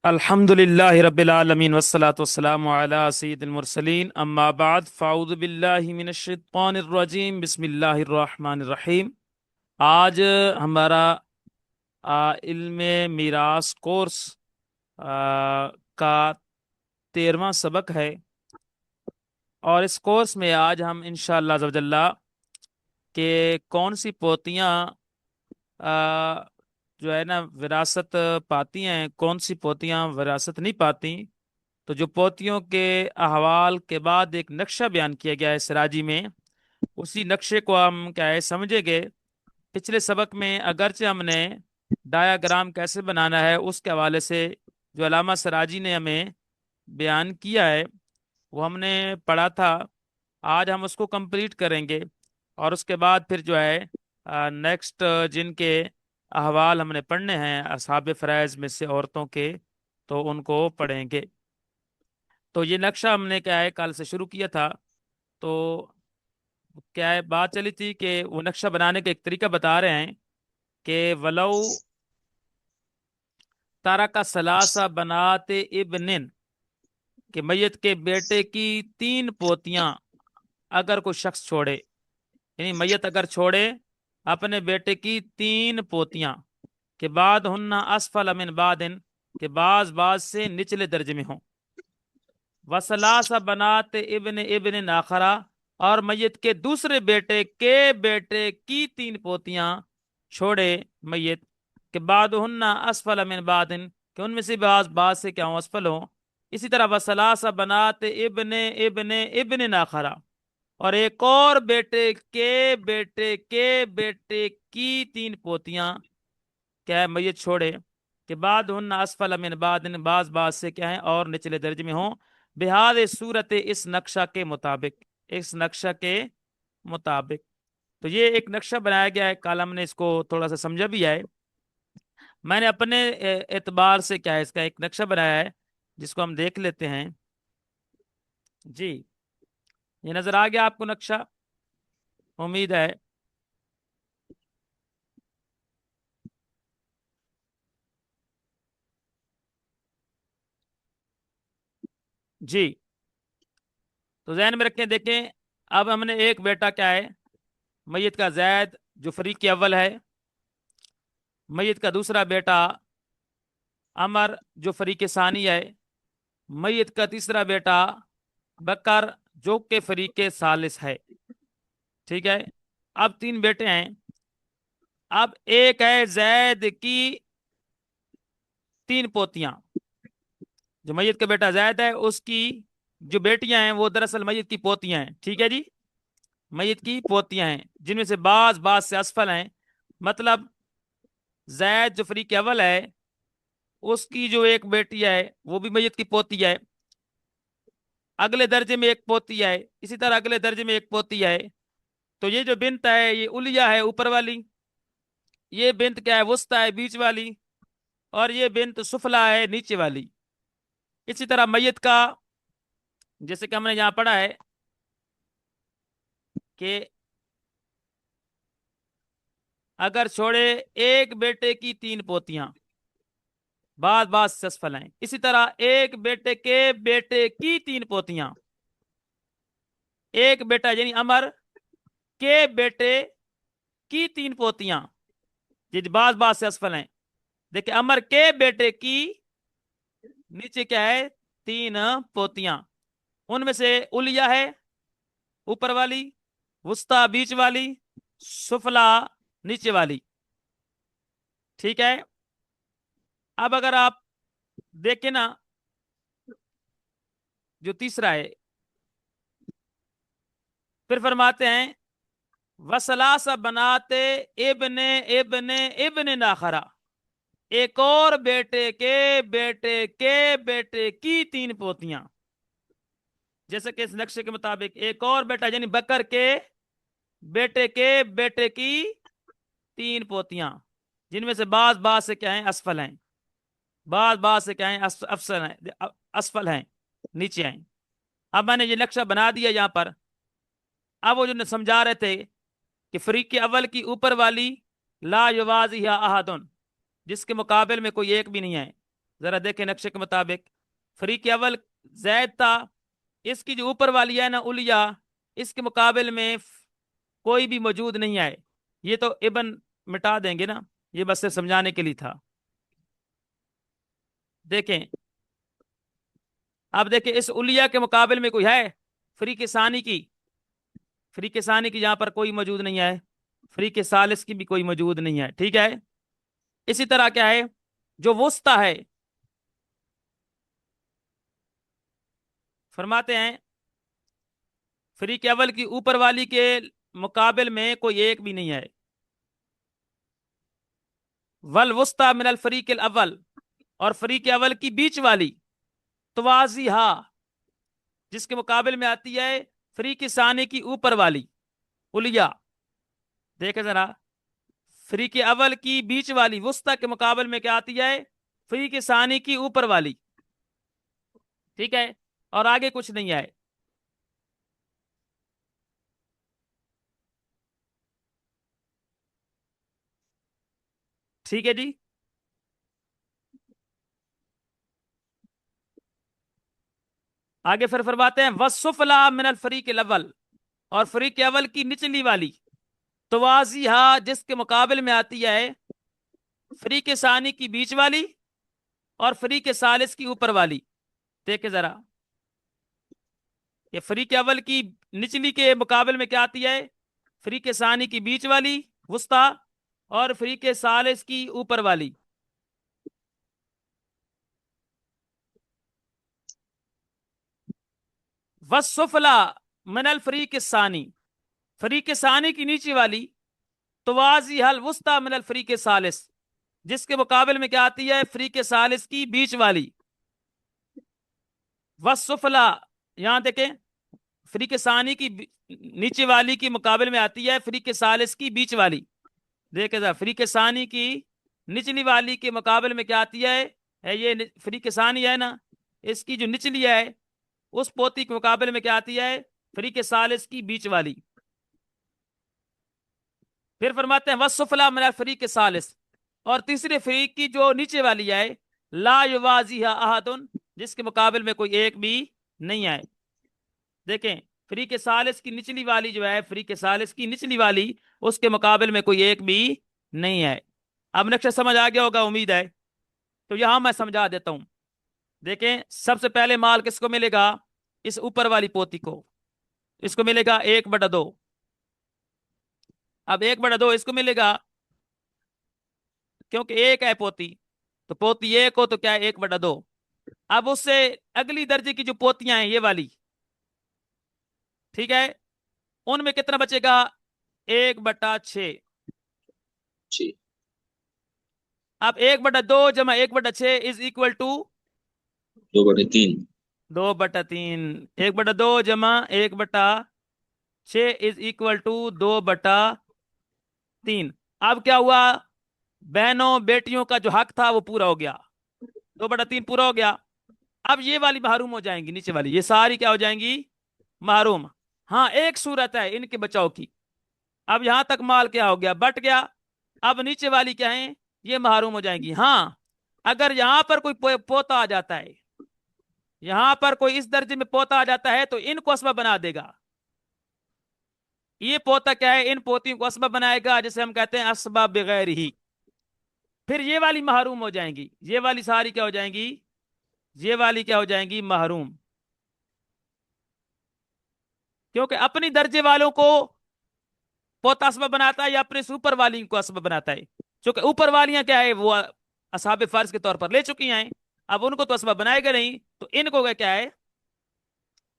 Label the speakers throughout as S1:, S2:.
S1: الحمد للہ رب العالمین والصلاة والسلام علی سید المرسلین اما بعد فاعوذ باللہ من الشیطان الرجیم بسم اللہ الرحمن الرحیم۔ آج ہمارا علم میراث کورس کا 13واں سبق ہے، اور اس کورس میں آج ہم انشاءاللہ عز و جل کہ کون سی پوتیاں جو ہے نا وراثت پاتی ہیں، کون سی پوتیاں وراثت نہیں پاتی، تو جو پوتیوں کے احوال کے بعد ایک نقشہ بیان کیا گیا ہے سراجی میں، اسی نقشے کو ہم کیا ہے سمجھیں گے۔ پچھلے سبق میں اگرچہ ہم نے ڈایاگرام کیسے بنانا ہے اس کے حوالے سے جو علامہ سراجی نے ہمیں بیان کیا ہے وہ ہم نے پڑھا تھا۔ آج ہم اس کو کمپلیٹ کریں گے، اور اس کے بعد پھر جو ہے نیکسٹ جن کے احوال ہم نے پڑھنے ہیں اصحاب فرائض میں سے عورتوں کے، تو ان کو پڑھیں گے۔ تو یہ نقشہ ہم نے کیا ہے کل سے شروع کیا تھا، تو کیا ہے بات چلی تھی کہ وہ نقشہ بنانے کا ایک طریقہ بتا رہے ہیں کہ ولو تارا کا ثلاثہ بنات ابن، کہ میت کے بیٹے کی 3 پوتیاں اگر کوئی شخص چھوڑے، یعنی میت اگر چھوڑے اپنے بیٹے کی 3 پوتیاں کہ بعد ہن اسفل من بعدن، کہ بعض سے نچلے درجے میں ہوں، وسلاسہ بنات ابن ابن آخرا، اور میت کے دوسرے بیٹے کے بیٹے کی 3 پوتیاں چھوڑے میت کہ بعد ہن اسفل من بعدن، کہ ان میں سے بعض سے کیا ہوں اسفل ہوں۔ اسی طرح وسلاسہ بنات ابن ابن ابن آخرا، اور ایک اور بیٹے کے بیٹے کے بیٹے کی 3 پوتیاں کیا ہے میت چھوڑے کہ بعد ہن اسفل من بعدن، بعض سے کیا ہیں اور نچلے درجے میں ہوں، بہاد صورت، اس نقشہ کے مطابق، اس نقشہ کے مطابق۔ تو یہ ایک نقشہ بنایا گیا ہے، کل ہم نے اس کو تھوڑا سا سمجھا بھی ہے۔ میں نے اپنے اعتبار سے کیا ہے اس کا ایک نقشہ بنایا ہے جس کو ہم دیکھ لیتے ہیں۔ جی یہ نظر آ گیا آپ کو نقشہ؟ امید ہے۔ جی تو ذہن میں رکھیں، دیکھیں اب ہم نے ایک بیٹا کیا ہے میت کا زید جو فریق اول ہے، میت کا دوسرا بیٹا عمر جو فریق ثانی ہے، میت کا تیسرا بیٹا بکر جو کہ فریق ثالث ہے، ٹھیک ہے۔ اب 3 بیٹے ہیں، اب ایک ہے زید کی 3 پوتیاں، جو میت کا بیٹا زید ہے اس کی جو بیٹیاں ہیں وہ دراصل میت کی پوتیاں ہیں، ٹھیک ہے جی، میت کی پوتیاں ہیں جن میں سے بعض سے اسفل ہیں، مطلب زید جو فریق اول ہے اس کی جو ایک بیٹی ہے وہ بھی میت کی پوتی ہے، اگلے درجے میں ایک پوتی ہے، اسی طرح اگلے درجے میں ایک پوتی ہے۔ تو یہ جو بنت ہے یہ الیہ ہے اوپر والی، یہ بنت کیا ہے وسطی ہے بیچ والی، اور یہ بنت سفلا ہے نیچے والی۔ اسی طرح میت کا جیسے کہ ہم نے یہاں پڑھا ہے کہ اگر چھوڑے ایک بیٹے کی 3 پوتیاں، بعض سے اسفل ہیں، اسی طرح ایک بیٹے کے بیٹے کی 3 پوتیاں، ایک بیٹا یعنی عمر کے بیٹے کی 3 پوتیاں، یہ بعض سے اسفل ہیں۔ دیکھیں عمر کے بیٹے کی نیچے کیا ہے 3 پوتیاں، ان میں سے الیہ ہے اوپر والی، وسطی بیچ والی، سفلا نیچے والی، ٹھیک ہے۔ اب اگر آپ دیکھیں نا جو تیسرا ہے، پھر فرماتے ہیں وسلاس بناتے ابن ابن ابن ناخرا، ایک اور بیٹے کے بیٹے کے بیٹے کی 3 پوتیاں، جیسے کہ اس نقشے کے مطابق ایک اور بیٹا یعنی بکر کے بیٹے کی 3 پوتیاں، جن میں سے بعض سے کیا ہیں اسفل ہیں، بعض سے کیا ہیں اسفل ہیں نیچے ہیں۔ اب میں نے یہ نقشہ بنا دیا یہاں پر۔ اب وہ جو سمجھا رہے تھے کہ فریق اول کی اوپر والی لا یوازیہا احدن، جس کے مقابل میں کوئی ایک بھی نہیں ہے، ذرا دیکھیں نقشے کے مطابق، فریق اول زید تھا، اس کی جو اوپر والی ہے نا الیا، اس کے مقابل میں کوئی بھی موجود نہیں آئے. یہ تو ابن مٹا دیں گے نا، یہ بس صرف سمجھانے کے لیے تھا. دیکھیں اب دیکھیں اس الیا کے مقابل میں کوئی ہے فریق ثانی کی، فریق ثانی کی یہاں پر کوئی موجود نہیں ہے، فریق ثالث کی بھی کوئی موجود نہیں ہے. ٹھیک ہے. اسی طرح کیا ہے جو وسطی ہے، فرماتے ہیں فریق اول کی اوپر والی کے مقابل میں کوئی ایک بھی نہیں ہے. والوسطی من الفریق الاول، اور فریق اول کی بیچ والی، توازیہا، جس کے مقابل میں آتی ہے فریق ثانی کی اوپر والی الیا. دیکھیں ذرا، فریق اول کی بیچ والی وسطی کے مقابل میں کیا آتی ہے؟ فریق ثانی کی اوپر والی. ٹھیک ہے، اور آگے کچھ نہیں ہے. ٹھیک ہے جی. آگے پھر فرماتے ہیں وَالسُّفْلَىٰ مِنَ الْفَرِيقِ الْأَوَّلِ، اور فریق اول کی نچلی والی، توازیہا، جس کے مقابل میں آتی ہے فریق ثانی کی بیچ والی اور فریق ثالث کی اوپر والی. دیکھیں ذرا، یہ فریق اول کی نچلی کے مقابل میں کیا آتی ہے؟ فریق ثانی کی بیچ والی وسطی اور فریق ثالث کی اوپر والی. وَالسُّفْلَىٰ مِنَ الْفَرِيقِ الثَّانِي، فریق ثانی کی نیچے والی، توازیہا الوسطی من الفریق الثالث، جس کے مقابل میں کیا آتی ہے؟ فریق ثالث کی بیچ والی. وَالسُّفْلَىٰ، یہاں دیکھیں فریق ثانی کی نیچے والی کے مقابل میں آتی ہے فریق ثالث کی بیچ والی. دیکھیں ذرا، فریق ثانی کی نچلی والی کے مقابل میں کیا آتی ہے؟ یہ فریق ثانی ہے نا، اس کی جو نچلی ہے اس پوتی کے مقابل میں کیا آتی ہے؟ فریق ثالث کی بیچ والی. پھر فرماتے ہیں وَالسُّفْلَىٰ مِنَ الْفَرِيقِ الثَّالِثِ، اور تیسرے فریق کی جو نیچے والی ہے، لا یوازیہا احد، جس کے مقابل میں کوئی ایک بھی نہیں آئے. دیکھیں فریق ثالث کی نچلی والی جو ہے، فریق ثالث کی نچلی والی، اس کے مقابل میں کوئی ایک بھی نہیں ہے. اب نقشہ سمجھ آ گیا ہوگا امید ہے. تو یہاں میں سمجھا دیتا ہوں. دیکھیں سب سے پہلے مال کس کو ملے گا؟ اس اوپر والی پوتی کو، اس کو ملے گا 1/2. اب 1/2 اس کو ملے گا کیونکہ ایک ہے پوتی، تو پوتی ایک ہو تو کیا ہے 1/2. اب اس سے اگلی درجے کی جو پوتیاں ہیں یہ والی، ٹھیک ہے، ان میں کتنا بچے گا؟ 1/6.
S2: جی.
S1: اب 1/2 جمع 1/6 از اکول ٹو
S2: 2/3.
S1: 2/3. 1/2 جمع 1/6 از اکول ٹو 2/3. اب کیا ہوا؟ بہنوں بیٹیوں کا جو حق تھا وہ پورا ہو گیا، 2/3 پورا ہو گیا. اب یہ والی محروم ہو جائیں گی، نیچے والی یہ ساری کیا ہو جائیں گی؟ محروم. ہاں ایک صورت ہے ان کے بچاؤ کی. اب یہاں تک مال کیا ہو گیا؟ بٹ گیا. اب نیچے والی کیا ہیں؟ یہ محروم ہو جائیں گی. ہاں اگر یہاں پر کوئی پوتا آ جاتا ہے، یہاں پر کوئی اس درجے میں پوتا آ جاتا ہے تو ان کو اسباب بنا دے گا. یہ پوتا کیا ہے؟ ان پوتیوں کو اسباب بنائے گا، جسے ہم کہتے ہیں اسباب بغیر ہی. پھر یہ والی محروم ہو جائیں گی، یہ والی ساری کیا ہو جائیں گی؟ یہ والی کیا ہو جائیں گی؟ محروم. کیونکہ اپنی درجے والوں کو پوتا اسباب بناتا ہے یا اپنے سے اوپر والی کو اسباب بناتا ہے؟ چونکہ اوپر والیاں کیا ہے؟ وہ اصحاب فرض کے طور پر لے چکی ہیں، اب ان کو تو اسباب بنائے گا نہیں، تو ان کو کیا ہے؟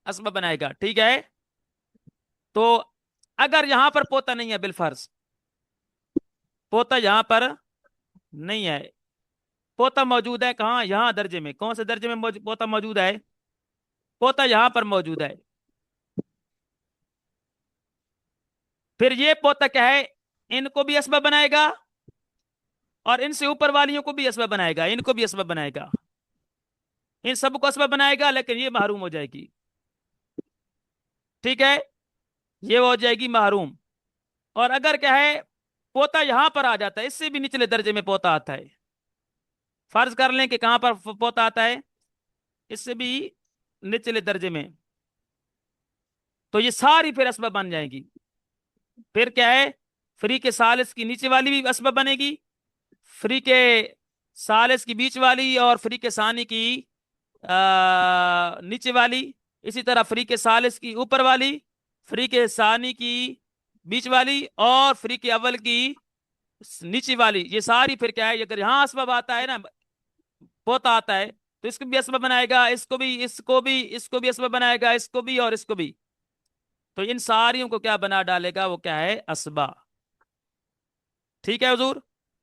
S1: اسباب بنائے گا. ٹھیک ہے. تو اگر یہاں پر پوتا نہیں ہے، بالفرض پوتا یہاں پر نہیں ہے، پوتا موجود ہے کہاں؟ یہاں درجے میں. کون سے درجے میں پوتا موجود ہے؟ پوتا یہاں پر موجود ہے. پھر یہ پوتا کیا ہے؟ ان کو بھی اسباب بنائے گا اور ان سے اوپر والیوں کو بھی اسباب بنائے گا، ان کو بھی اسباب بنائے گا، ان سب کو اسباب بنائے گا، لیکن یہ محروم ہو جائے گی. ٹھیک ہے، یہ ہو جائے گی محروم. اور اگر کیا ہے؟ پوتا یہاں پر آ جاتا ہے، اس سے بھی نچلے درجے میں پوتا آتا ہے، فرض کر لیں کہ کہاں پر پوتا آتا ہے، اس سے بھی نچلے درجے میں، تو یہ ساری پھر اسباب بن جائیں گی. پھر کیا ہے، فریق ثالث کی نیچے والی بھی اسباب بنے گی، فریق ثالث کی بیچ والی، اور فریق ثانی کی نیچے والی، اسی طرح فریق ثالث کی اوپر والی، فریق ثانی کی بیچ والی، اور فریق اول کی نیچے والی. یہ ساری پھر کیا ہے، اگر یہاں اسباب آتا ہے نا، پوتا آتا ہے، تو اس کو بھی اسباب بنائے گا، اس کو بھی، اس کو بھی، اس کو بھی اسباب بنائے گا، اس کو بھی اور اس کو بھی. تو ان ساریوں کو کیا بنا ڈالے گا، وہ کیا ہے، اسباب. ٹھیک ہے حضور.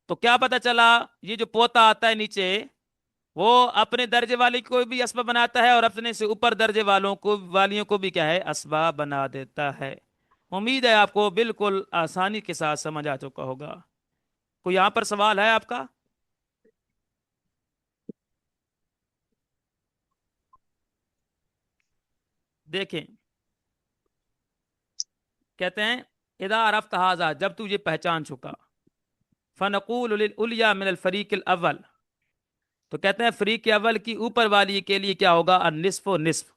S1: تو کیا پتا چلا، یہ جو پوتا آتا ہے نیچے، وہ اپنے درجے والی کو بھی اسباب بناتا ہے، اور اپنے سے اوپر درجے والیوں کو بھی کیا ہے، اسباب بنا دیتا ہے. امید ہے آپ کو بالکل آسانی کے ساتھ سمجھ آ چکا ہوگا. کوئی یہاں پر سوال ہے آپ کا؟ دیکھیں، کہتے ہیں اذا عرفت ھذا، جب تو یہ پہچان چکا، فنقول للعلیا من الفریق الاول، تو کہتے ہیں فریق اول کی اوپر والی کے لیے کیا ہوگا، النصف و نصف.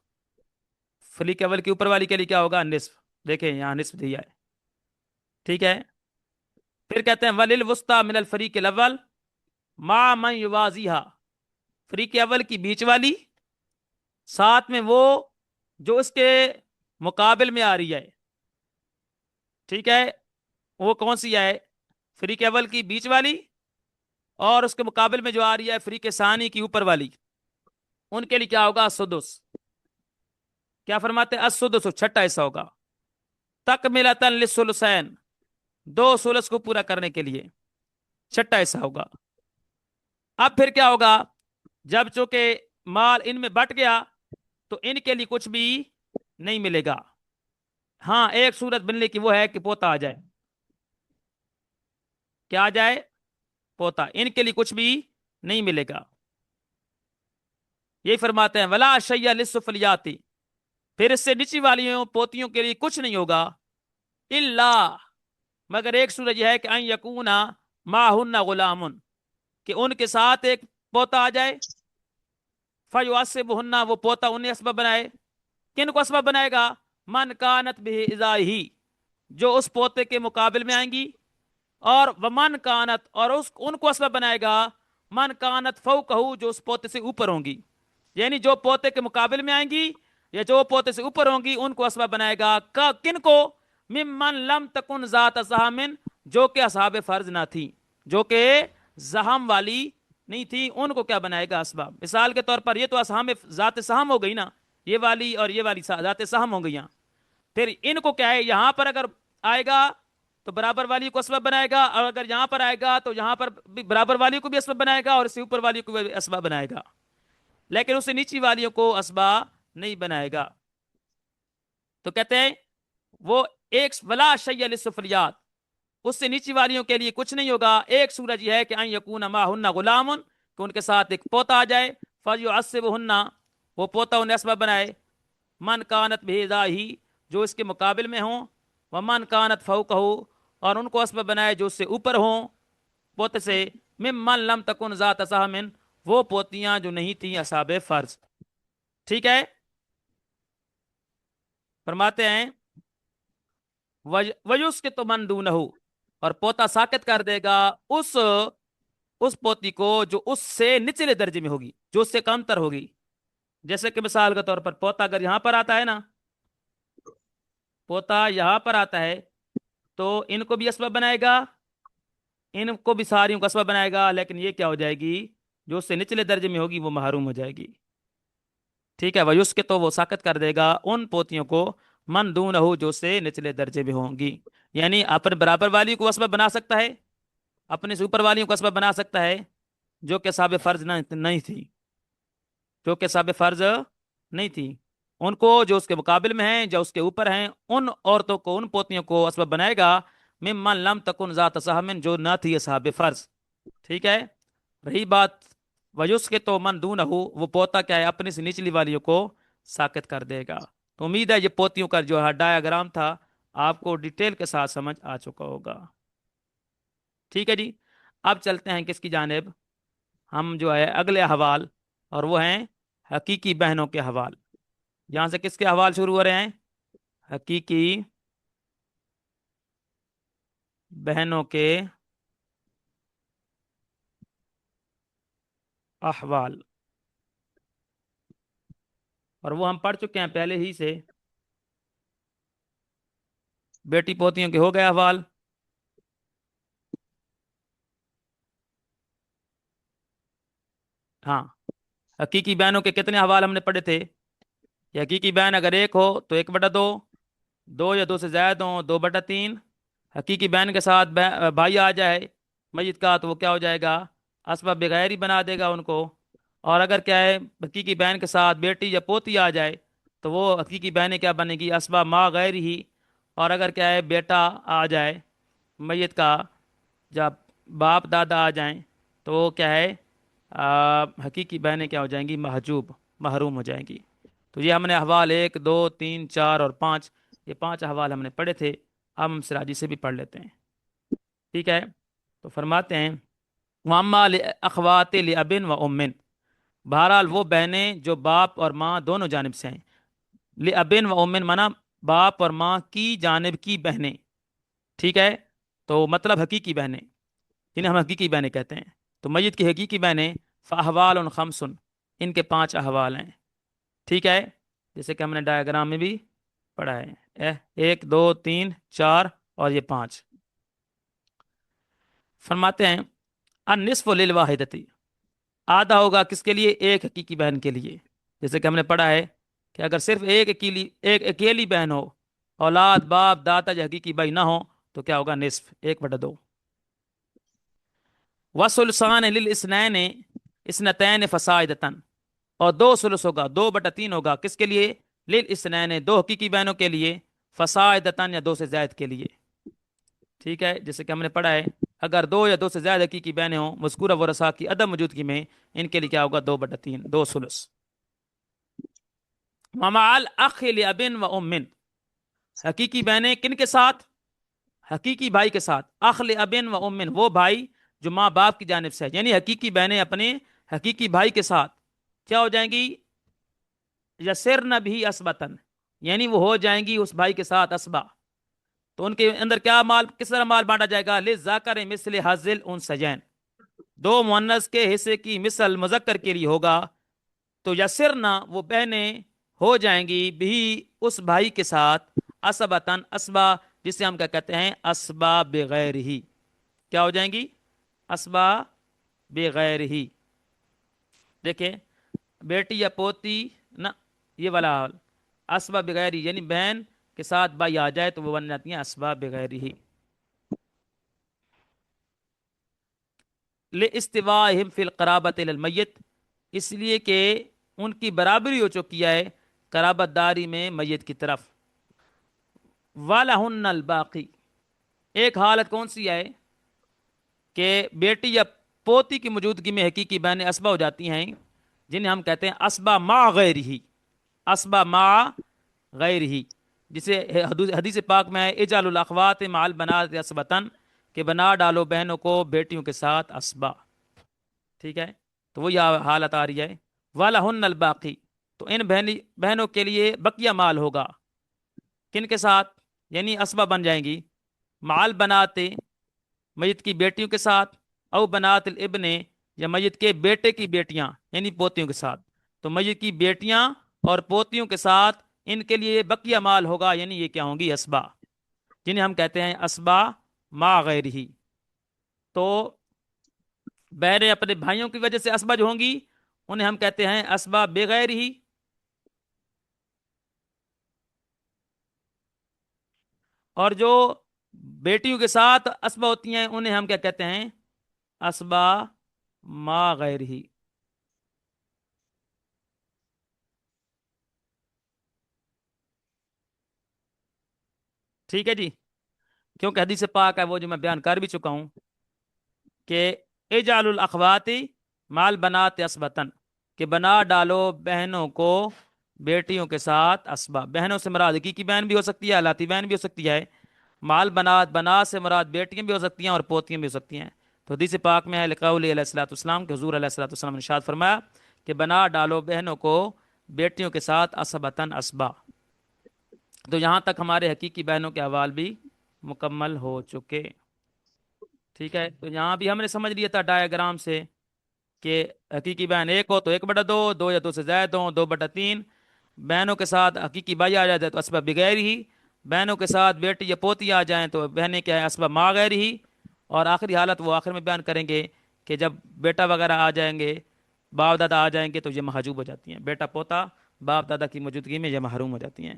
S1: فریق اول کی اوپر والی کے لیے کیا ہوگا، نصف. دیکھیں یہاں نصف دیا ہے. ٹھیک ہے. پھر کہتے ہیں وللوسطی من الفریق الاول مع من یوازیہا، فریق اول کی بیچ والی، ساتھ میں وہ جو اس کے مقابل میں آ رہی ہے. ٹھیک ہے. وہ کون سی ہے، فریق اول کی بیچ والی، اور اس کے مقابل میں جو آ رہی ہے فریق ثانی کی اوپر والی. ان کے لیے کیا ہوگا، سدس. کیا فرماتے ہیں، السدس، چھٹا حصہ ہوگا. تکملۃ للثلثین، دو ثلث کو پورا کرنے کے لیے چھٹا حصہ ہوگا. اب پھر کیا ہوگا، جب چونکہ مال ان میں بٹ گیا، تو ان کے لیے کچھ بھی نہیں ملے گا. ہاں ایک صورت بننے کی، وہ ہے کہ پوتا آ جائے. کیا آ جائے، پوتا. ان کے لیے کچھ بھی نہیں ملے گا. یہی فرماتے ہیں ولا شیء للسفلیاتی، پھر اس سے نیچی والیوں پوتیوں کے لیے کچھ نہیں ہوگا، الا، مگر ایک صورت یہ ہے کہ ان یکونا معہن غلام، کہ ان کے ساتھ ایک پوتا آ جائے، فیعصبہن، وہ پوتا انہیں اسباب بنائے. کن کو اسباب بنائے گا، من کانت بہذائہی، جو اس پوتے کے مقابل میں آئیں گی، اور ومن کانت، اور ان کو اسباب بنائے گا من کانت فوقہ، جو اس پوتے سے اوپر ہوں گی. یعنی جو پوتے کے مقابل میں آئیں گی یا جو پوتے سے اوپر ہوں گی، ان کو اسباب بنائے گا. کن کو، ممن لم تکن ذات سہم، جو کہ اصحاب فرض نہ تھی، جو کہ زہم والی نہیں تھی، ان کو کیا بنائے گا، اسباب. مثال کے طور پر یہ تو اصحاب ذات سہم ہو گئی نا، یہ والی اور یہ والی ذات سہم ہو گئی. پھر ان کو کیا ہے، یہاں پر اگر آئے گا تو برابر والی کو اسباب بنائے گا، اور اگر یہاں پر آئے گا تو یہاں پر بھی برابر والی کو بھی اسباب بنائے گا، اور اس سے اوپر والی کو بھی اسباب بنائے گا. لیکن اس سے نیچی والیوں کو اسباب نہیں بنائے گا. تو کہتے ہیں وہ ایک ولا شیء للسفلیات، اس سے نیچی والیوں کے لیے کچھ نہیں ہوگا. ایک صورت یہ ہے کہ ان یکون معہن غلام، کہ ان کے ساتھ ایک پوتا آ جائے، فیعصبہن، وہ پوتا انہیں اسباب بنائے، من کانت بہذائہی، جو اس کے مقابل میں ہوں، ومن کانت فوقہ، اور ان کو اسباب بنائے جو اس سے اوپر ہوں پوتے سے، ممن لم تکن ذات سہم، وہ پوتیاں جو نہیں تھیں اصحاب فرض. ٹھیک ہے. فرماتے ہیں ویسقط من دونہ، اور پوتا ساقط کر دے گا اس پوتی کو جو اس سے نچلے درجے میں ہوگی، جو اس سے کم تر ہوگی. جیسے کہ مثال کے طور پر پوتا اگر یہاں پر آتا ہے نا، پوتا یہاں پر آتا ہے، تو ان کو بھی اسباب بنائے گا، ان کو بھی ساریوں کو اسباب بنائے گا، لیکن یہ کیا ہو جائے گی، جو اس سے نچلے درجے میں ہوگی وہ محروم ہو جائے گی. ٹھیک ہے. ویس کے تو وہ ساقط کر دے گا ان پوتیوں کو، من دونہ، جو سے نچلے درجے میں ہوں گی. یعنی اپنے برابر والی کو اسباب بنا سکتا ہے، اپنے سے اوپر والیوں کو اسباب بنا سکتا ہے، جو کہ صاحب فرض نہیں تھی، جو کہ صاحب فرض نہیں تھی. ان کو جو اس کے مقابل میں ہیں، جو اس کے اوپر ہیں، ان عورتوں کو، ان پوتیوں کو اسباب بنائے گا، ممن لم تکن ذات سہم، جو نہ تھی اصحاب فرض. ٹھیک ہے. رہی بات ویس کے تو من دونہ، وہ پوتا کیا ہے، اپنی سے نچلی والیوں کو ساقط کر دے گا. تو امید ہے یہ پوتیوں کا جو ڈایاگرام تھا آپ کو ڈیٹیل کے ساتھ سمجھ آ چکا ہوگا. ٹھیک ہے جی. اب چلتے ہیں کس کی جانب، ہم جو ہے اگلے احوال، اور وہ ہیں حقیقی بہنوں کے احوال. یہاں سے کس کے احوال شروع ہو رہے ہیں؟ حقیقی بہنوں کے احوال، اور وہ ہم پڑھ چکے ہیں پہلے ہی سے. بیٹی پوتیوں کے ہو گئے احوال. ہاں، حقیقی بہنوں کے کتنے احوال ہم نے پڑھے تھے؟ کہ حقیقی بہن اگر ایک ہو تو 1/2، دو یا دو سے زائد ہوں 2/3. حقیقی بہن کے ساتھ بھائی آ جائے میت کا تو وہ کیا ہو جائے گا؟ اسباب بغیر ہی بنا دے گا ان کو. اور اگر کیا ہے حقیقی بہن کے ساتھ بیٹی یا پوتی آ جائے تو وہ حقیقی بہنیں کیا بنے گی؟ اسباب ما غیر ہی. اور اگر کیا ہے بیٹا آ جائے میت کا، جب باپ دادا آ جائیں تو وہ کیا ہے حقیقی بہنیں کیا ہو جائیں گی؟ محجوب، محروم ہو جائیں گی. تو یہ ہم نے احوال 1 2 3 4 اور 5، یہ 5 احوال ہم نے پڑھے تھے. اب ہم سراجی سے بھی پڑھ لیتے ہیں. ٹھیک ہے، تو فرماتے ہیں وَأَمَّا لِأَخْوَاتِ لِأَبٍ وَأُمٍّ، بہرحال وہ بہنیں جو باپ اور ماں دونوں جانب سے ہیں. لِأَبٍ وَأُمٍّ مانا باپ اور ماں کی جانب کی بہنیں. ٹھیک ہے، تو مطلب حقیقی بہنیں، جنہیں ہم حقیقی بہنیں کہتے ہیں. تو میت کی حقیقی بہنیں فَأَحْوَالٌ خَمْسٌ، ان کے 5 احوال ہیں. ٹھیک ہے، جیسے کہ ہم نے ڈائیگرام میں بھی پڑھا ہے 1 2 3 4 اور یہ 5. فرماتے ہیں النصف للواحدتی، آدھا ہوگا کس کے لیے؟ ایک حقیقی بہن کے لیے. جیسے کہ ہم نے پڑھا ہے کہ اگر صرف ایک اکیلی بہن ہو، اولاد باپ دادا یا حقیقی بھائی نہ ہو، تو کیا ہوگا؟ نصف، 1/2. وَثُلُثَانِ لِلْاثْنَيْنِ اثْنَتَيْنِ فَصَاعِدَةً، اور 2 ثلث ہوگا، 2/3 ہوگا کس کے لیے؟ لِلْاثْنَيْنِ، 2 حقیقی بہنوں کے لیے، فَصَاعِدَةً یا 2 سے زائد کے لیے. ٹھیک ہے، جیسے کہ ہم نے پڑھا ہے اگر 2 یا 2 سے زائد حقیقی بہنیں ہوں مذکورہ ورثاء کی عدم موجودگی میں، ان کے لیے کیا ہوگا؟ 2/3، 2 ثلث. وَمَعَ الْأَخِ لِأَبٍ وَأُمٍّ، حقیقی بہنیں کن کے ساتھ؟ حقیقی بھائی کے ساتھ. اخ لابن و امن، وہ بھائی جو ماں باپ کی جانب سے ہے، یعنی حقیقی بہنیں اپنے حقیقی بھائی کے ساتھ کیا ہو جائیں گی؟ یسرن بھی اسبتن، یعنی وہ ہو جائیں گی اس بھائی کے ساتھ اسبا. تو ان کے اندر کیا مال، کس طرح مال بانٹا جائے گا؟ للذکر مثل حظ الانثیین، 2 مؤنث کے حصے کی مثل مذکر کے لیے ہوگا. تو یسرنا، وہ بہنیں ہو جائیں گی بھی اس بھائی کے ساتھ اسبتن، اسبا جسے ہم کیا کہتے ہیں؟ اسبا بغیر ہی. کیا ہو جائیں گی؟ اسبا بغیر ہی. دیکھیں بیٹی یا پوتی نہ، یہ والا حال اسبا بغیر ہی، یعنی بہن کے ساتھ بھائی آ جائے تو وہ بن جاتی ہیں اسبا بغیر ہی. لاستواءہم فی القرابۃ للمیت، اس لیے کہ ان کی برابری ہو چکی ہے قرابت داری میں میت کی طرف. وَلَهُنَّ الْبَاقِي، ایک حالت کون سی ہے کہ بیٹی یا پوتی کی موجودگی میں حقیقی بہنیں اسبا ہو جاتی ہیں، جنہیں ہم کہتے ہیں اسبا ما غیر ہی. اسبا ما غیر ہی، جسے حدیث پاک میں ہے اجعلوا الاخوات مع البنات اسبتن، کہ بنا ڈالو بہنوں کو بیٹیوں کے ساتھ اسبا. ٹھیک ہے، تو وہ یہ حالت آ رہی ہے. وَلَهُنَّ الْبَاقِي، تو ان بہنوں کے لیے بقیہ مال ہوگا. کن کے ساتھ؟ یعنی اسبا بن جائیں گی مال بناتے، میت کی بیٹیوں کے ساتھ، او بنات الابن، یا میت کے بیٹے کی بیٹیاں یعنی پوتیوں کے ساتھ. تو میت کی بیٹیاں اور پوتیوں کے ساتھ ان کے لیے بقیہ مال ہوگا، یعنی یہ کیا ہوں گی؟ اسبا، جنہیں ہم کہتے ہیں اسبا ما غیر ہی. تو بہنیں اپنے بھائیوں کی وجہ سے اسبا جو ہوں گی انہیں ہم کہتے ہیں اسبا بغیر ہی. اور جو بیٹیوں کے ساتھ اسبا ہوتی ہیں انہیں ہم کیا کہتے ہیں؟ اسبا ما غیر ہی. ٹھیک ہے جی، کیونکہ حدیث پاک ہے وہ جو میں بیان کر بھی چکا ہوں کہ اجعل الاخوات مال بنات اسبتن، کہ بنا ڈالو بہنوں کو بیٹیوں کے ساتھ اسبا. بہنوں سے مراد حقیقی بہن بھی ہو سکتی ہے، حالاتی بہن بھی ہو سکتی ہے. مال بنات، بنات سے مراد بیٹیاں بھی ہو سکتی ہیں اور پوتیاں بھی ہو سکتی ہیں. تو حدیث پاک میں ہے لقول علیہ الصلوۃ والسلام کہ حضور علیہ الصلوۃ والسلام نے ارشاد فرمایا کہ بنا ڈالو بہنوں کو بیٹیوں کے ساتھ اسبتن اسبا. تو یہاں تک ہمارے حقیقی بہنوں کے احوال بھی مکمل ہو چکے. ٹھیک ہے، تو یہاں بھی ہم نے سمجھ لیا تھا ڈایاگرام سے کہ حقیقی بہن ایک ہو تو 1/2، دو یا دو سے زائد ہوں 2/3. بہنوں کے ساتھ حقیقی بھائی آ جائے تو اسباب بغیر ہی. بہنوں کے ساتھ بیٹی یا پوتی آ جائیں تو بہنیں کیا ہے اسباب ما غیر ہی. اور آخری حالت وہ آخر میں بیان کریں گے کہ جب بیٹا وغیرہ آ جائیں گے، باپ دادا آ جائیں گے تو یہ محجوب ہو جاتی ہیں. بیٹا پوتا باپ دادا کی موجودگی میں یہ محروم ہو جاتی ہیں.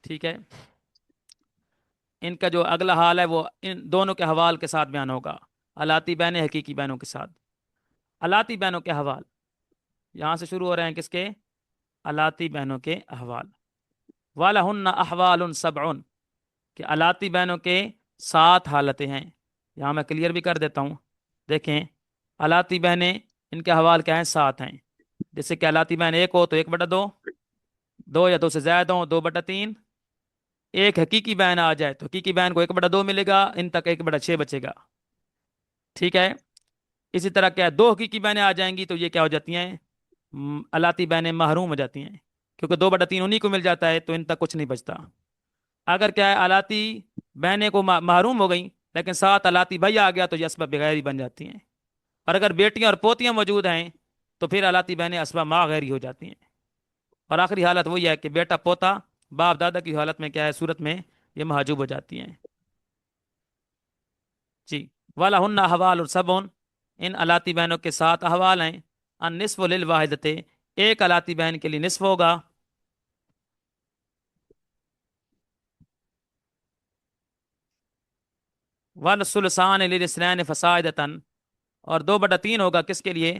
S1: ٹھیک ہے، ان کا جو اگلا حال ہے وہ ان دونوں کے حوال کے ساتھ بیان ہوگا، الاتی بہنیں حقیقی بہنوں کے ساتھ. الاتی بہنوں کے حوال یہاں سے شروع ہو رہے ہیں، کس کے؟ الاتی بہنوں کے احوال. وَلَهُنَّ أَحْوَالٌ سَبْعٌ کہ الاتی بہنوں کے 7 حالتیں ہیں. یہاں میں کلیئر بھی کر دیتا ہوں. دیکھیں الاتی بہنیں ان کے حوال کیا ہیں؟ 7 ہیں. جیسے کہ الاتی بہن ایک ہو تو 1/2، دو یا دو سے زائد ہوں 2/3. ایک حقیقی بہن آ جائے تو حقیقی بہن کو 1/2 ملے گا، ان تک 1/6 بچے گا. ٹھیک ہے، اسی طرح کیا ہے، 2 حقیقی بہنیں آ جائیں گی تو یہ کیا ہو جاتی ہیں؟ الاتی بہنیں محروم ہو جاتی ہیں، کیونکہ 2/3 انہیں کو مل جاتا ہے تو ان تک کچھ نہیں بچتا. اگر کیا ہے الاتی بہنیں کو محروم ہو گئیں لیکن 7 الاتی بھائی آ گیا تو یہ اسباب بغیری بن جاتی ہیں. اور اگر بیٹیاں اور پوتیاں موجود ہیں تو پھر الاتی بہنیں اسباب ما غیری ہو جاتی ہیں. اور آخری حالت وہی ہے کہ بیٹا پوتا باپ دادا کی حالت میں کیا ہے، صورت میں یہ محجوب ہو جاتی ہیں. جی، وَلَهُنَّ أَحْوَالٌ سَبْعٌ ان الاتی بہنوں کے 7 احوال ہیں. النصف للواحدۃ ایک الاتی بہن کے لیے نصف ہوگا. وَالثُّلُثَانِ لِلْاثْنَيْنِ فَصَاعِدَةً اور 2/3 ہوگا کس کے لیے؟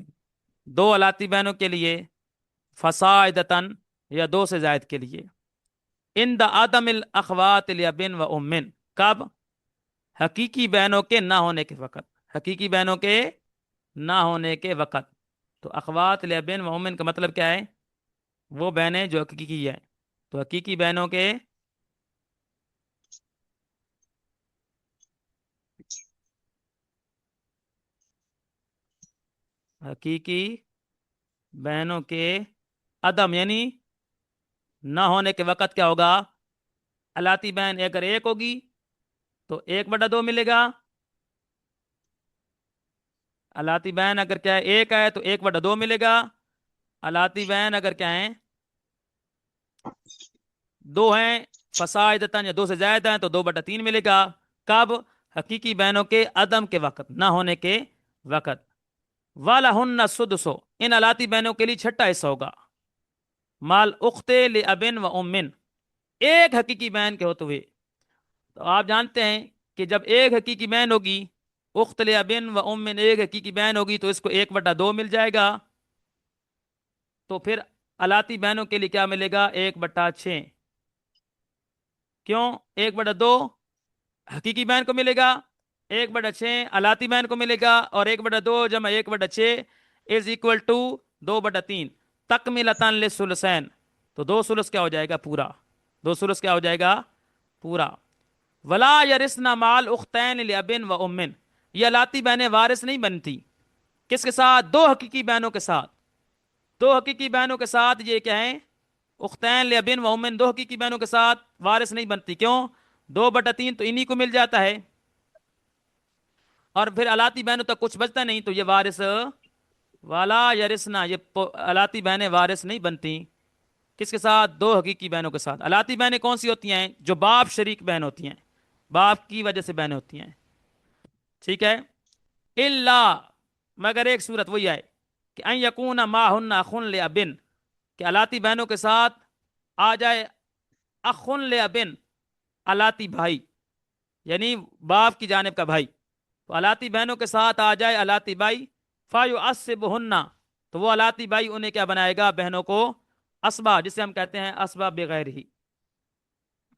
S1: 2 الاتی بہنوں کے لیے. فصاعدتاً یا 2 سے زائد کے لیے. ان دا عدم الاخوات لابن و امن کب؟ حقیقی بہنوں کے نہ ہونے کے وقت. حقیقی بہنوں کے نہ ہونے کے وقت. تو اخوات لابن و امن کا مطلب کیا ہے؟ وہ بہنیں جو حقیقی ہیں. تو حقیقی بہنوں کے حقیقی بہنوں کے عدم یعنی نہ ہونے کے وقت کیا ہوگا؟ الاتی بہن اگر ایک ہوگی تو 1/2 ملے گا. الاتی بہن اگر کیا ہے ایک ہے تو 1/2 ملے گا. الاتی بہن اگر کیا ہے 2 ہیں فصاعدتاً یا 2 سے زائد ہیں تو 2/3 ملے گا. کب؟ حقیقی بہنوں کے عدم کے وقت، نہ ہونے کے وقت. وَلَهُنَّ السُّدُسُ ان الاتی بہنوں کے لیے 6واں حصہ ہوگا. مال اخت لابن و امن ایک حقیقی بہن کے ہوتے ہوئے. تو آپ جانتے ہیں کہ جب ایک حقیقی بہن ہوگی، اخت لابن و امن ایک حقیقی بہن ہوگی تو اس کو 1/2 مل جائے گا. تو پھر الاتی بہنوں کے لیے کیا ملے گا؟ 1/6. کیوں 1/2 حقیقی بہن کو ملے گا، 1/6 الاتی بہن کو ملے گا، اور 1/2 جمع 1/6 از اکول ٹو 2/3 تکملتاً للثلثین. تو 2 ثلث کیا ہو جائے گا؟ پورا. 2 ثلث کیا ہو جائے گا؟ پورا. ولا یرثن مال اختین لابن و امن یہ الاتی بہنیں وارث نہیں بنتی. کس کے ساتھ؟ 2 حقیقی بہنوں کے ساتھ. 2 حقیقی بہنوں کے ساتھ یہ کیا ہے؟ اختین لابن و امن 2 حقیقی بہنوں کے ساتھ وارث نہیں بنتی. کیوں؟ 2/3 تو انہی کو مل جاتا ہے، اور پھر الاتی بہنوں تک کچھ بچتا نہیں تو یہ وارث والا یرثنا یہ الاتی بہنیں وارث نہیں بنتی. کس کے ساتھ؟ 2 حقیقی بہنوں کے ساتھ. الاتی بہنیں کون سی ہوتی ہیں؟ جو باپ شریک بہن ہوتی ہیں، باپ کی وجہ سے بہنیں ہوتی ہیں. ٹھیک ہے، الا مگر ایک صورت وہی ہے کہ ان یکون ماہن اخن لابن کہ الاتی بہنوں کے ساتھ آ جائے اخن لابن الاتی بھائی، یعنی باپ کی جانب کا بھائی. تو الاتی بہنوں کے ساتھ آ جائے الاتی بھائی، فیعصبہن تو وہ الاتی بھائی انہیں کیا بنائے گا؟ بہنوں کو اسبا، جسے ہم کہتے ہیں اسبا بغیر ہی.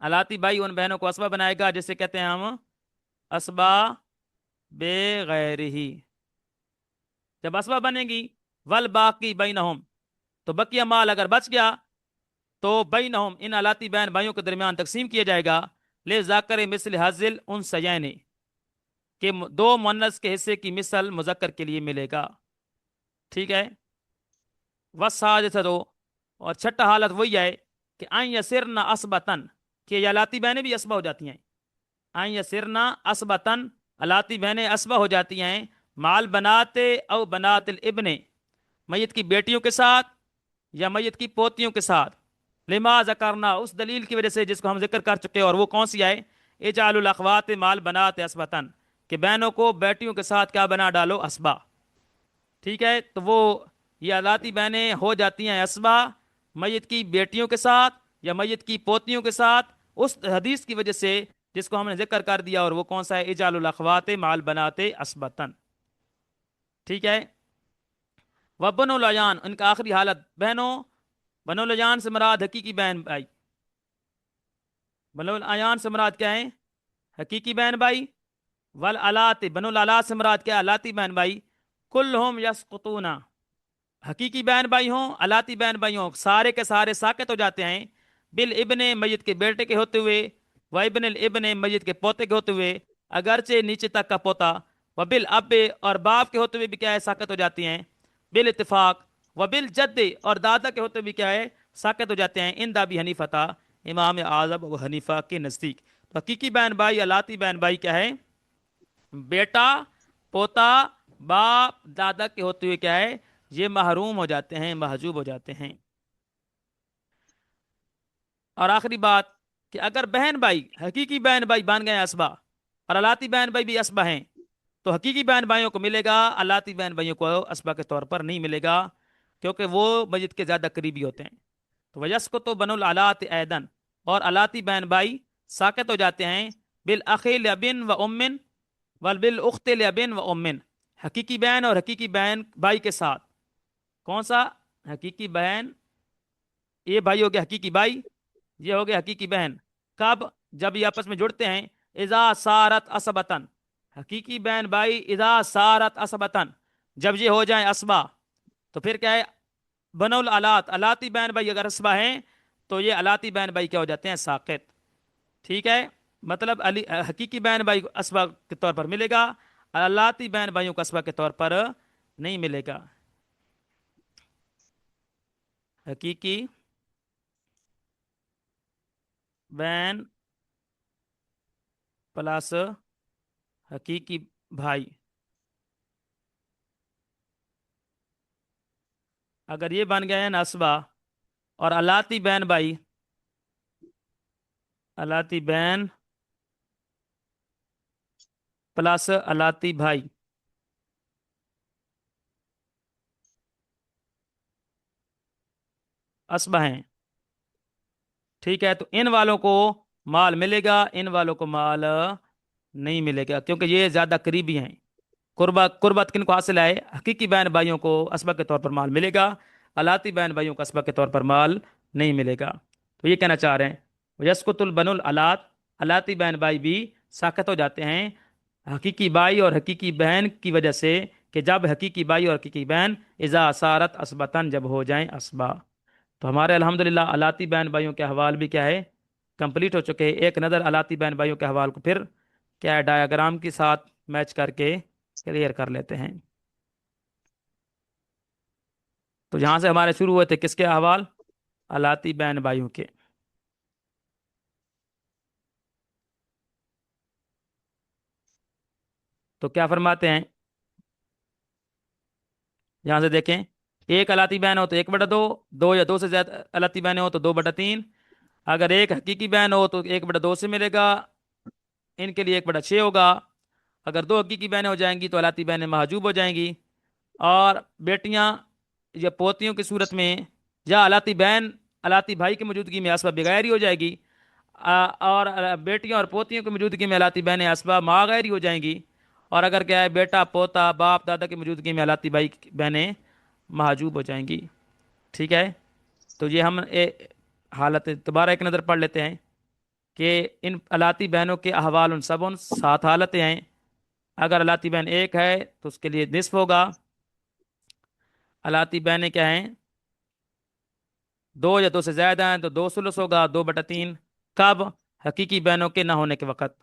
S1: الاتی بھائی ان بہنوں کو اسبا بنائے گا جسے کہتے ہیں ہم اسبا بغیر ہی. جب اسبا بنے گی والباقی بینہم تو بقیہ مال اگر بچ گیا تو بینہم ان الاتی بہن بھائیوں کے درمیان تقسیم کیا جائے گا. لے ذاکر مثل حظ الانثیین کہ دو مؤنث کے حصے کی مثل مذکر کے لیے ملے گا. ٹھیک ہے. وسادسۃ، اور چھٹا حالت وہی ہے کہ ان یسرن اسبتن، کہ یہ الاتی بہنیں بھی اسبہ ہو جاتی ہیں. ان یسرن اسبتن، الاتی بہنیں اسبہ ہو جاتی ہیں. مال بناتے او بنات الابن، میت کی بیٹیوں کے ساتھ یا میت کی پوتیوں کے ساتھ. لما ذکرنا، اس دلیل کی وجہ سے جس کو ہم ذکر کر چکے ہیں، اور وہ کون سی ہے؟ اجعلوا الاخوات مال بنات اسبتن، کہ بہنوں کو بیٹیوں کے ساتھ کیا بنا ڈالو؟ اسبا. ٹھیک ہے. تو وہ یہ الاتی بہنیں ہو جاتی ہیں اسبا میت کی بیٹیوں کے ساتھ یا میت کی پوتیوں کے ساتھ اس حدیث کی وجہ سے جس کو ہم نے ذکر کر دیا، اور وہ کون سا ہے؟ اجعلوا الاخوات مال بنات اسبتن. ٹھیک ہے. وبن العیان، ان کا آخری حالت بہنوں. بنو العیان سے مراد حقیقی بہن بھائی. بنو العیان سے مراد کیا ہے؟ حقیقی بہن بھائی. والالات، بنو الالات سے مراد کیا ہے؟ الاتی بہن بھائی. کلہم یسقطون، حقیقی بہن بھائی ہوں، الاتی بہن بھائی ہوں، سارے کے سارے ساقط ہو جاتے ہیں. بالابن، میت کے بیٹے کے ہوتے ہوئے. و ابن الابن، میت کے پوتے کے ہوتے ہوئے، اگرچہ نیچے تک کا پوتا. و بالاب، اور باپ کے ہوتے ہوئے بھی کیا ہے؟ ساقط ہو جاتی ہیں. بالاتفاق. و بالجد، اور دادا کے ہوتے ہوئے بھی کیا ہے؟ ساقط ہو جاتے ہیں. ان ابی حنیفہ تھا، امام اعظم ابو حنیفہ کے نزدیک. تو حقیقی بہن بھائی، الاتی بہن بھائی کیا ہے؟ بیٹا، پوتا، باپ، دادا کے ہوتے ہوئے کیا ہے؟ یہ محروم ہو جاتے ہیں، محجوب ہو جاتے ہیں. اور آخری بات کہ اگر بہن بھائی، حقیقی بہن بھائی بن گئے اسبا، اور الاتی بہن بھائی بھی اسبا ہیں، تو حقیقی بہن بھائیوں کو ملے گا، الاتی بہن بھائیوں کو اسبا کے طور پر نہیں ملے گا، کیونکہ وہ میت کے زیادہ قریبی ہوتے ہیں. تو ویسقط بنو الالات ایدن، اور الاتی بہن بھائی ساقط ہو جاتے ہیں. بالاخ لابن و امن وبالاخت لابن و امن، حقیقی بہن اور حقیقی بہن بھائی کے ساتھ. کون سا؟ حقیقی بہن، یہ بھائی ہو گیا حقیقی بھائی، یہ ہو گیا حقیقی بہن. کب؟ جب یہ آپس میں جڑتے ہیں. اذا سارت اسبتن، حقیقی بہن بھائی اذا سارت اسبتن، جب یہ ہو جائیں اسبا. تو پھر کیا ہے؟ بنو الالات، الاتی بہن بھائی اگر اسبا ہیں تو یہ الاتی بہن بھائی کیا ہو جاتے ہیں؟ ساقط. ٹھیک ہے. مطلب حقیقی بہن بھائی کو اسبا کے طور پر ملے گا، الاتی بہن بھائیوں کو اسبا کے طور پر نہیں ملے گا. حقیقی بہن پلس حقیقی بھائی، اگر یہ بن گئے ہیں نسبہ، اور الاتی بہن بھائی، الاتی بہن پلس الاتی بھائی اسبہ ہیں. ٹھیک ہے. تو ان والوں کو مال ملے گا، ان والوں کو مال نہیں ملے گا، کیونکہ یہ زیادہ قریبی ہیں. قربت کن کو حاصل ہے؟ حقیقی بہن بھائیوں کو اسبہ کے طور پر مال ملے گا، الاتی بہن بھائیوں کو اسبہ کے طور پر مال نہیں ملے گا. تو یہ کہنا چاہ رہے ہیں یسقط البن الالات، الاتی بہن بھائی بھی ساقط ہو جاتے ہیں حقیقی بھائی اور حقیقی بہن کی وجہ سے، کہ جب حقیقی بھائی اور حقیقی بہن اذا صارت اسبتن، جب ہو جائیں اسبا. تو ہمارے الحمدللہ الاتی بہن بھائیوں کے احوال بھی کیا ہے؟ کمپلیٹ ہو چکے ہیں. ایک نظر الاتی بہن بھائیوں کے احوال کو پھر کیا ہے؟ ڈایاگرام کے ساتھ میچ کر کے کلیئر کر لیتے ہیں. تو یہاں سے ہمارے شروع ہوئے تھے کس کے احوال؟ الاتی بہن بھائیوں کے. تو کیا فرماتے ہیں یہاں سے دیکھیں؟ ایک الاتی بہن ہو تو 1/2، دو یا دو سے زیادہ الاتی بہنیں ہو تو 2/3. اگر ایک حقیقی بہن ہو تو 1/2 سے ملے گا، ان کے لیے 1/6 ہوگا. اگر دو حقیقی بہنیں ہو جائیں گی تو الاتی بہنیں محجوب ہو جائیں گی. اور بیٹیاں یا پوتیوں کی صورت میں، یا الاتی بہن الاتی بھائی کی موجودگی میں اسبہ بغیر ہی ہو جائے گی، اور بیٹیاں اور پوتیوں کی موجودگی میں الاتی بہنیں اسبہ مع غیر ہی ہو جائیں گی. اور اگر کیا ہے؟ بیٹا، پوتا، باپ، دادا کی موجودگی میں الاتی بھائی بہنیں محجوب ہو جائیں گی. ٹھیک ہے. تو یہ ہم حالت دوبارہ ایک نظر پڑھ لیتے ہیں کہ ان الاتی بہنوں کے احوال ان سب 7 حالتیں ہیں. اگر الاتی بہن ایک ہے تو اس کے لیے نصف ہوگا. الاتی بہنیں کیا ہیں؟ 2 یا 2 سے زیادہ ہیں تو 2 ثلث ہوگا، 2/3. کب؟ حقیقی بہنوں کے نہ ہونے کے وقت.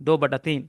S1: 2/3।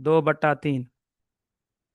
S1: 2/3।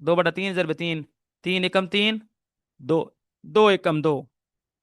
S1: 2/3 × 3, 3 × 3 2, 2 × 2,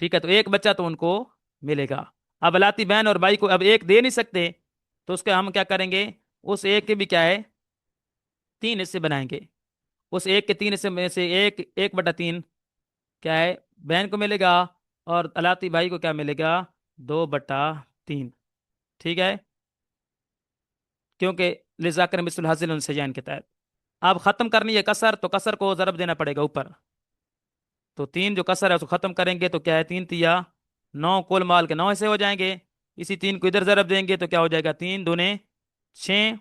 S1: ٹھیک ہے، تو ایک بچہ تو ان کو ملے گا۔ اب الاتی بہن اور بھائی کو اب ایک دے نہیں سکتے، تو اس کا ہم کیا کریں گے، اس ایک کے بھی کیا ہے، 3 حصے بنائیں گے۔ اس ایک کے 3 حصے میں سے ایک 1/3 کیا ہے، بہن کو ملے گا، اور الاتی بھائی کو کیا ملے گا، 2/3۔ ٹھیک ہے، کیونکہ لذاکر مثل الحظ الانثیین کے تحت۔ اب ختم کرنی ہے کسر، تو کسر کو ضرب دینا پڑے گا اوپر، تو 3 جو کسر ہے اس کو ختم کریں گے تو کیا ہے، 3 تیا 9، کل مال کے 9 حصے ہو جائیں گے۔ اسی 3 کو ادھر ضرب دیں گے تو کیا ہو جائے گا، 3 دونے 6،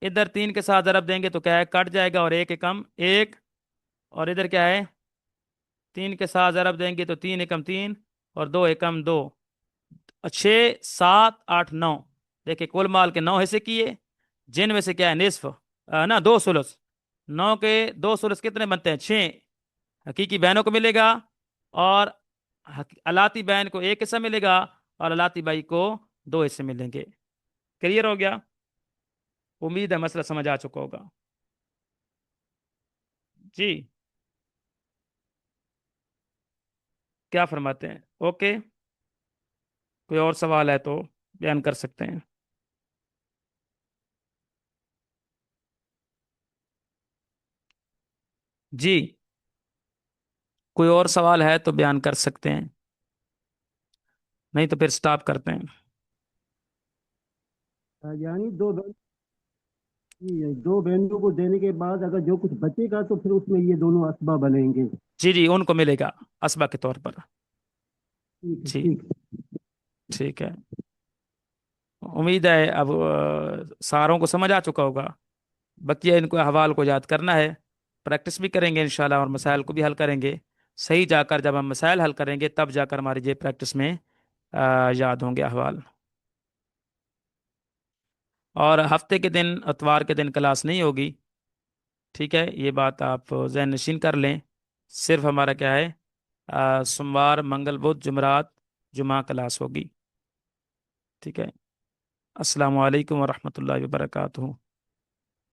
S1: ادھر 3 کے ساتھ ضرب دیں گے تو کیا ہے، کٹ جائے گا، اور 1 ایکم 1، اور ادھر کیا ہے، 3 کے ساتھ ضرب دیں گے تو 3 ایکم 3، اور 2 ایکم 2، 6 7 8 9، دیکھیں کل مال کے 9 حصے کیے، جن میں سے کیا ہے نصف، نا 2 ثلث، 9 کے 2 ثلث کتنے بنتے ہیں، 6 حقیقی بہنوں کو ملے گا، اور الاتی بہن کو 1 حصہ ملے گا، اور الاتی بھائی کو 2 حصے ملیں گے۔ کلیئر ہو گیا؟ امید ہے مسئلہ سمجھ آ چکا ہوگا جی۔ کیا فرماتے ہیں؟ اوکے، کوئی اور سوال ہے تو بیان کر سکتے ہیں۔ جی، کوئی اور سوال ہے تو بیان کر سکتے ہیں، نہیں تو پھر سٹاپ کرتے ہیں۔
S3: یعنی دو بہنوں کو دینے کے بعد اگر جو کچھ بچے گا تو پھر اس میں یہ دونوں اسبا بنیں گے۔
S1: جی جی، ان کو ملے گا اسبا کے طور پر۔
S3: ٹھیک ہے
S1: جی
S3: ٹھیک ہے۔
S1: ٹھیک ہے، امید ہے اب ساروں کو سمجھ آ چکا ہوگا، بقیہ ان کو احوال کو یاد کرنا ہے، پریکٹس بھی کریں گے انشاءاللہ، اور مسائل کو بھی حل کریں گے۔ صحیح جا کر جب ہم مسائل حل کریں گے تب جا کر ہماری یہ پریکٹس میں یاد ہوں گے احوال۔ اور ہفتے کے دن، اتوار کے دن کلاس نہیں ہوگی، ٹھیک ہے، یہ بات آپ ذہن نشین کر لیں۔ صرف ہمارا کیا ہے، سوموار منگل بدھ جمعرات جمعہ کلاس ہوگی، ٹھیک ہے۔ السلام علیکم ورحمۃ اللہ وبرکاتہ۔